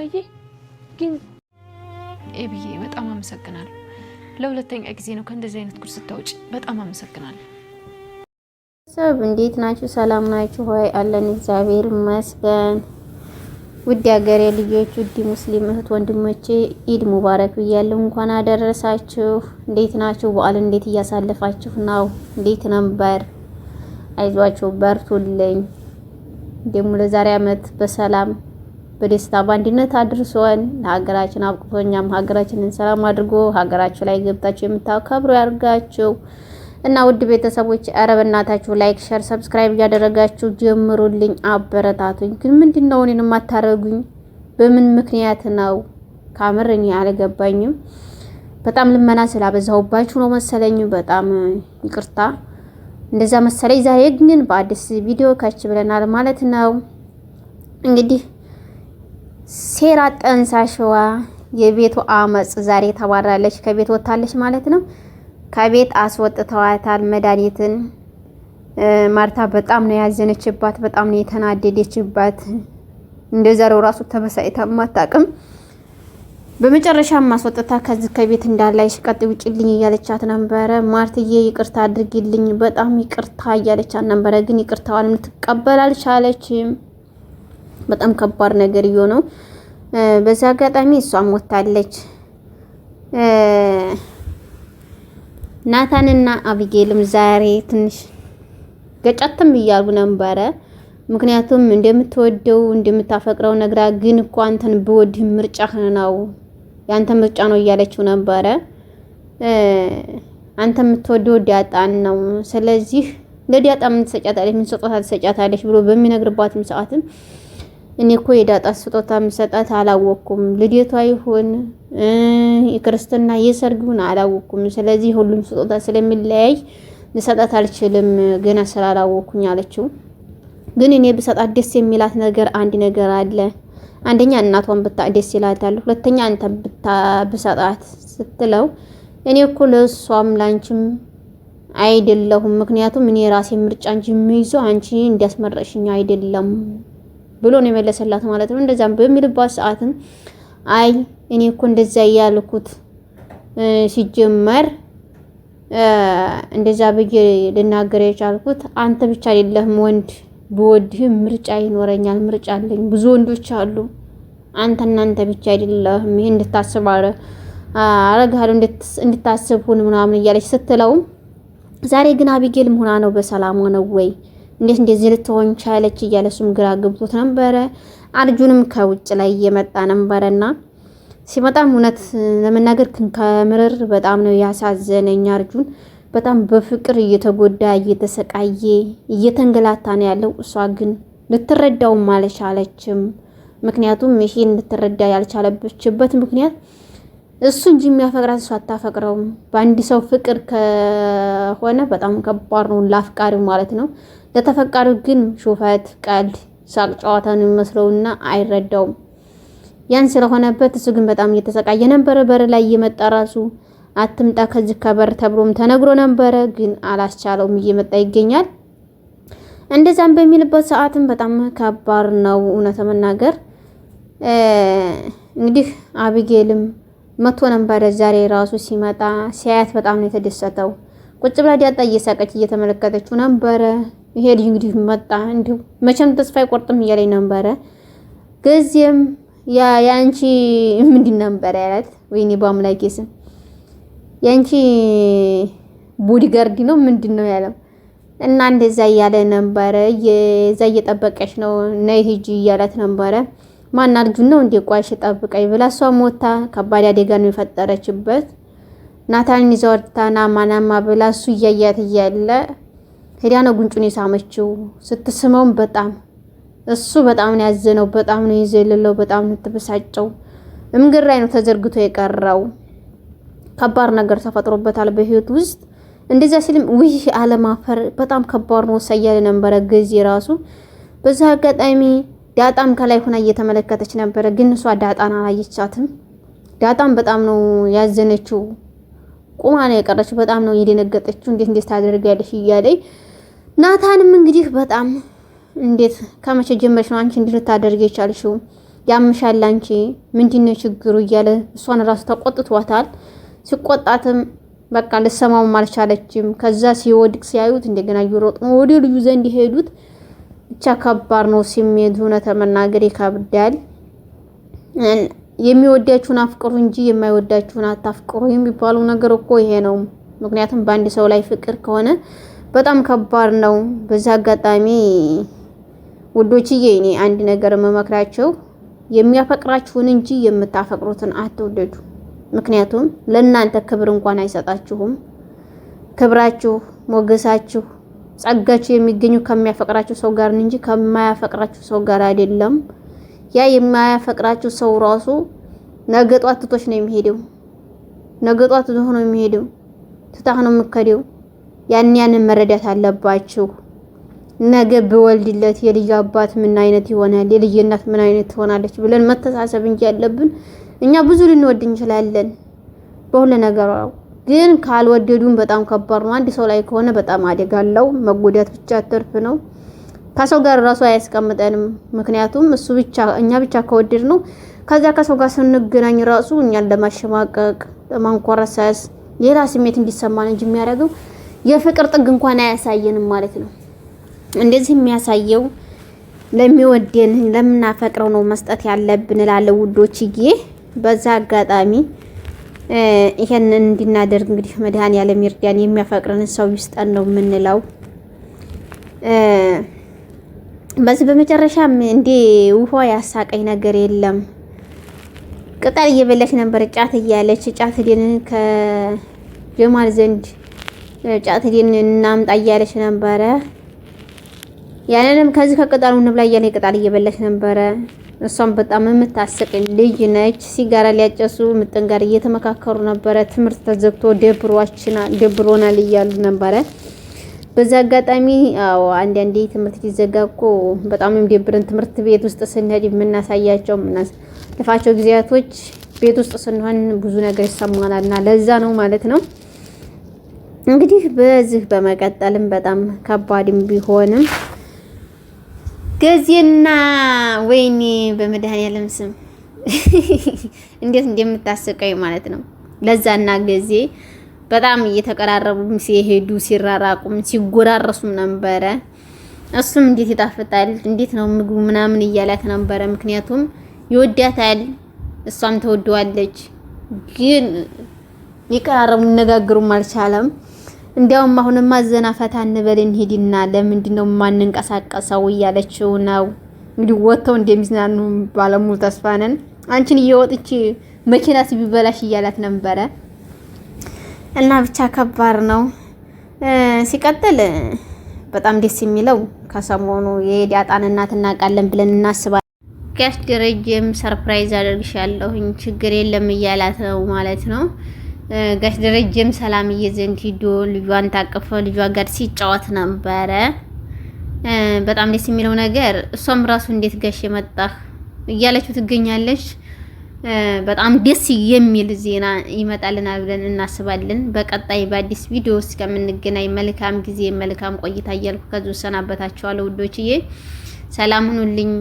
ግን ኤቢዬ በጣም አመሰግናለሁ። ለሁለተኛ ጊዜ ነው ከእንደዚህ አይነት ጉድ ስታውጪ። በጣም አመሰግናለሁ። ሰብ እንዴት ናችሁ? ሰላም ናችሁ ሆይ? አለን እግዚአብሔር ይመስገን። ውድ ሀገሬ ልጆች፣ ውድ ሙስሊም እህት ወንድሞቼ ኢድ ሙባረክ ብያለሁ። እንኳን አደረሳችሁ። እንዴት ናችሁ? በዓል እንዴት እያሳለፋችሁ ነው? እንዴት ነበር? አይዟችሁ፣ በርቱልኝ። ደግሞ ለዛሬ አመት በሰላም በደስታ በአንድነት አድርሶን ለሀገራችን አብቅቶኛም ሀገራችንን ሰላም አድርጎ ሀገራችሁ ላይ ገብታችሁ የምታከብሩ ያርጋችሁ እና ውድ ቤተሰቦች ኧረ በእናታችሁ ላይክ፣ ሼር፣ ሰብስክራይብ እያደረጋችሁ ጀምሩልኝ፣ አበረታቱኝ። ግን ምንድነው እኔን የማታረጉኝ? በምን ምክንያት ነው? ካምር እኔ አልገባኝም። በጣም ልመና ስላበዛሁባችሁ ነው መሰለኝ። በጣም ይቅርታ እንደዛ መሰለኝ። ዛሬ ግን በአዲስ ቪዲዮ ካች ብለናል ማለት ነው። እንግዲህ ሴራ ጠንሳሽዋ የቤቱ አመጽ ዛሬ ተባራለች። ከቤት ወጣለች ማለት ነው። ከቤት አስወጥተዋታል መድኃኒትን። ማርታ በጣም ነው ያዘነችባት፣ በጣም ነው የተናደደችባት። እንደዛሬው ራሱ ተበሳይታ ማታቅም። በመጨረሻም ማስወጥታ ከዚህ ከቤት እንዳላይሽ ቀጥ ውጪልኝ እያለቻት ነበረ። ማርትዬ ይቅርታ አድርጊልኝ፣ በጣም ይቅርታ እያለቻት ነበረ። ግን ይቅርታዋን ልትቀበል አልቻለችም። በጣም ከባድ ነገር ነው። በዛ አጋጣሚ እሷም ወጣለች። ናታንና አቢጌልም ዛሬ ትንሽ ገጫተም እያሉ ነበረ። ምክንያቱም እንደምትወደው እንደምታፈቅረው ነግራ፣ ግን እኮ አንተን ብወድህ ምርጫህ ነው ያንተ ምርጫ ነው እያለችው ነበረ። አንተ የምትወደው ዳጣን ነው፣ ስለዚህ ለዳጣ ምን ትሰጫታለሽ፣ ምን ስጦታ ትሰጫታለሽ ብሎ በሚነግርባትም ሰዓትም እኔ እኮ የዳጣ ስጦታ ምሰጣት አላወኩም፣ ልደቷ ይሁን የክርስትና የሰርጉን አላወኩም። ስለዚህ ሁሉም ስጦታ ስለሚለያይ ልሰጣት አልችልም ገና ስላላወኩኝ አለችው። ግን እኔ ብሰጣት ደስ የሚላት ነገር አንድ ነገር አለ። አንደኛ እናቷን ብታቅ ደስ ይላታል፣ ሁለተኛ አንተ ብሰጣት ስትለው እኔ እኮ ለሷም ላንቺም አይደለሁም፣ ምክንያቱም እኔ ራሴ ምርጫ እንጂ የምይዘው አንቺ እንዲያስመረሽኝ አይደለም ብሎ ነው የመለሰላት ማለት ነው። እንደዛም በሚልባት ሰዓትም አይ እኔ እኮ እንደዛ ያልኩት ሲጀመር እንደዛ ብዬ ልናገር የቻልኩት አንተ ብቻ አይደለህም ወንድ ብወድህ ምርጫ ይኖረኛል፣ ምርጫ አለኝ፣ ብዙ ወንዶች አሉ፣ አንተ ብቻ አይደለህም። ይሄ እንድታስብ አረጋለሁ እንድታስብ ሁን ምናምን እያለች ስትለው ዛሬ ግን አቢጌልም ሆና ነው በሰላም ነው ወይ እንዴት እንደዚህ ልትሆን ቻለች እያለ እሱም ግራ ገብቶት ነበረ። አርጁንም ከውጭ ላይ እየመጣ ነበረና ሲመጣም እውነት ለመናገር ከምርር በጣም ነው ያሳዘነኝ። አርጁን በጣም በፍቅር እየተጎዳ እየተሰቃየ እየተንገላታ ነው ያለው። እሷ ግን ልትረዳውም አልቻለችም። ምክንያቱም ይሄን ልትረዳ ያልቻለችበት ምክንያት እሱ እንጂ የሚያፈቅራት እሷ አታፈቅረውም። በአንድ ሰው ፍቅር ከሆነ በጣም ከባድ ነው ለአፍቃሪው ማለት ነው። ለተፈቃሪው ግን ሹፈት፣ ቀልድ፣ ሳቅ ጨዋታ ነው የሚመስለውና አይረዳውም። ያን ስለሆነበት እሱ ግን በጣም እየተሰቃየ ነበረ። በር ላይ እየመጣ ራሱ አትምጣ ከዚህ ከበር ተብሎም ተነግሮ ነበረ፣ ግን አላስቻለውም፣ እየመጣ ይገኛል። እንደዛም በሚልበት ሰዓትም በጣም ከባድ ነው እውነት ለመናገር። እንግዲህ አቢጌልም መቶ ነበረ ዛሬ ራሱ ሲመጣ ሲያያት በጣም ነው የተደሰተው። ቁጭ ብላ ዳጣ እየሳቀች እየተመለከተችው ነበረ። ይሄ ልጅ እንግዲህ መጣ እንዲሁ መቼም ተስፋ አይቆርጥም እያለኝ ነበረ። ከዚህም ያንቺ ምንድን ነበር ያላት? ወይኔ በአምላኬ ስም ያንቺ ቦዲጋርድ ነው ምንድን ነው ያለው? እና እንደዛ እያለ ነበረ። የዛ እየጠበቀች ነው ነይ ሂጂ እያላት ነበረ። ማን አርጁን ነው እንዴ ቋሽ ጠብቀኝ ብላ እሷ ሞታ ከባድ አደጋ ነው የፈጠረችበት። ናታንን ይዘውታና ማናማ ብላ እሱ እያያት እያለ ሄዳ ነው ጉንጩን የሳመችው። ስትስመውም በጣም እሱ በጣም ነው ያዘነው፣ በጣም ነው የዘለለው፣ በጣም ነው ተበሳጨው። እምግር ላይ ነው ተዘርግቶ የቀረው። ከባድ ነገር ተፈጥሮበታል በህይወት ውስጥ። እንደዛ ሲልም ውይ አለማፈር በጣም ከባድ ነው ሳያለ ነበረ ጊዜ ራሱ። በዛ አጋጣሚ ዳጣም ከላይ ሆና እየተመለከተች ነበረ፣ ግን እሷ ዳጣን አላየቻትም። ዳጣም በጣም ነው ያዘነችው፣ ቁማ ነው የቀረችው። በጣም ነው የደነገጠችው። እንዴት ታደርጋለሽ እያለኝ ናታንም እንግዲህ በጣም እንዴት ከመቼ ጀመርሽ ነው አንቺ እንዴት ታደርጊ የቻልሽው? ያምሻል አንቺ ምንድነው ችግሩ እያለ እሷን ራሱ ተቆጥቷታል። ሲቆጣትም በቃ ልሰማውም አልቻለችም። ከዛ ሲወድቅ ሲያዩት እንደገና እየሮጡ ወደ ልዩ ዘንድ ሄዱት። ብቻ ከባድ ነው ስሜቱ፣ እውነት መናገር ይከብዳል። የሚወዳችሁን አፍቅሩ እንጂ የማይወዳችሁን አታፍቅሩ የሚባለው ነገር እኮ ይሄ ነው። ምክንያቱም በአንድ ሰው ላይ ፍቅር ከሆነ በጣም ከባድ ነው። በዛ አጋጣሚ ውዶችዬ እኔ አንድ ነገር መመክራቸው የሚያፈቅራችሁን እንጂ የምታፈቅሩትን አትውደዱ። ምክንያቱም ለእናንተ ክብር እንኳን አይሰጣችሁም። ክብራችሁ፣ ሞገሳችሁ፣ ጸጋችሁ የሚገኙ ከሚያፈቅራችሁ ሰው ጋር እንጂ ከማያፈቅራችሁ ሰው ጋር አይደለም። ያ የማያፈቅራችሁ ሰው ራሱ ነገ ጧት ትቶሽ ነው የሚሄደው። ነገ ጧት ትቶሽ ነው የሚሄደው። ትታህ ነው የምትከደው። ያንን መረዳት አለባችሁ። ነገ ብወልድለት የልጅ አባት ምን አይነት ይሆናል፣ የልጅ እናት ምን አይነት ትሆናለች ብለን መተሳሰብ እንጂ ያለብን እኛ ብዙ ልንወድ እንችላለን በሁሉ ነገር፣ ግን ካልወደዱን በጣም ከባድ ነው። አንድ ሰው ላይ ከሆነ በጣም አደጋ አለው። መጎዳት ብቻ ትርፍ ነው። ከሰው ጋር ራሱ አያስቀምጠንም። ምክንያቱም እሱ ብቻ እኛ ብቻ ከወደድ ነው ከዛ ከሰው ጋር ስንገናኝ ራሱ እኛን ለማሸማቀቅ ለማንቆረሰስ ሌላ ስሜት እንዲሰማን እንጂ የሚያደርገው የፍቅር ጥግ እንኳን አያሳየንም ማለት ነው። እንደዚህ የሚያሳየው ለሚወደን ለምናፈቅረው ነው መስጠት ያለብን እላለሁ ውዶችዬ። በዛ አጋጣሚ ይሄንን እንድናደርግ እንግዲህ መድኃኒዓለም ይርዳን፣ የሚያፈቅረን ሰው ይስጠን ነው የምንለው። በዚህ በመጨረሻም እንደ ውሃ ያሳቀኝ ነገር የለም። ቅጠል እየበላች ነበር ጫት እያለች ጫት ሄደን ከጀማል ዘንድ ጫት ሄደን እናምጣ እያለች ነበረ። ያንንም ከዚህ ከቅጠሉ እንብላ እያለ ቅጠል እየበላች ነበረ። እሷም በጣም የምታስቅ ልጅ ነች። ሲጋራ ሊያጨሱ ምጥን ጋር እየተመካከሩ ነበረ። ትምህርት ተዘግቶ ደብሮናል እያሉ ነበረ። በዛ አጋጣሚ አዎ አንዳንዴ ትምህርት ሲዘጋ እኮ በጣም የሚደብረን ትምህርት ቤት ውስጥ ስንሄድ የምናሳያቸው የምናልፋቸው ጊዜያቶች ቤት ውስጥ ስንሆን ብዙ ነገር ይሰማናልና ለዛ ነው ማለት ነው። እንግዲህ በዚህ በመቀጠልም በጣም ከባድም ቢሆንም ገዜና ወይኔ በመድኃኒዓለም ስም እንዴት እንደምታስቀኝ ማለት ነው። ለዛና ገዜ በጣም እየተቀራረቡም ሲሄዱ ሲራራቁም ሲጎራረሱም ነበረ። እሱም እንዴት ይጣፍጣል እንዴት ነው ምግቡ ምናምን እያላት ነበረ። ምክንያቱም ይወዳታል፣ እሷም ተወደዋለች። ግን ሊቀራረቡ ሊነጋገሩም አልቻለም። እንዲያውም አሁንማ ዘና ፈታ እንበል እንሂድና ለምንድን ነው የማንንቀሳቀሰው እያለችው ነው። እንግዲህ ወጥተው እንደሚዝናኑ ባለሙሉ ተስፋ ነን። አንቺን እየወጥች መኪናስ ቢበላሽ እያላት ነበረ። እና ብቻ ከባድ ነው። ሲቀጥል በጣም ደስ የሚለው ከሰሞኑ የዳጣን እናት እናውቃለን ብለን እናስባለን። ጋሽ ደረጀም ሰርፕራይዝ አደርግሻለሁኝ ችግር የለም እያላት ነው ማለት ነው። ጋሽ ደረጀም ሰላምዬ ዘንድ ሂዶ ልጇን ታቅፎ ልጇ ጋር ሲጫወት ነበረ። በጣም ደስ የሚለው ነገር እሷም ራሱ እንዴት ጋሽ የመጣህ እያለችው ትገኛለች። በጣም ደስ የሚል ዜና ይመጣልናል ብለን እናስባለን። በቀጣይ በአዲስ ቪዲዮ እስከምንገናኝ መልካም ጊዜ መልካም ቆይታ እያልኩ ከዚህ ሰናበታችኋለሁ ውዶችዬ። ሰላም ሁኑልኝ።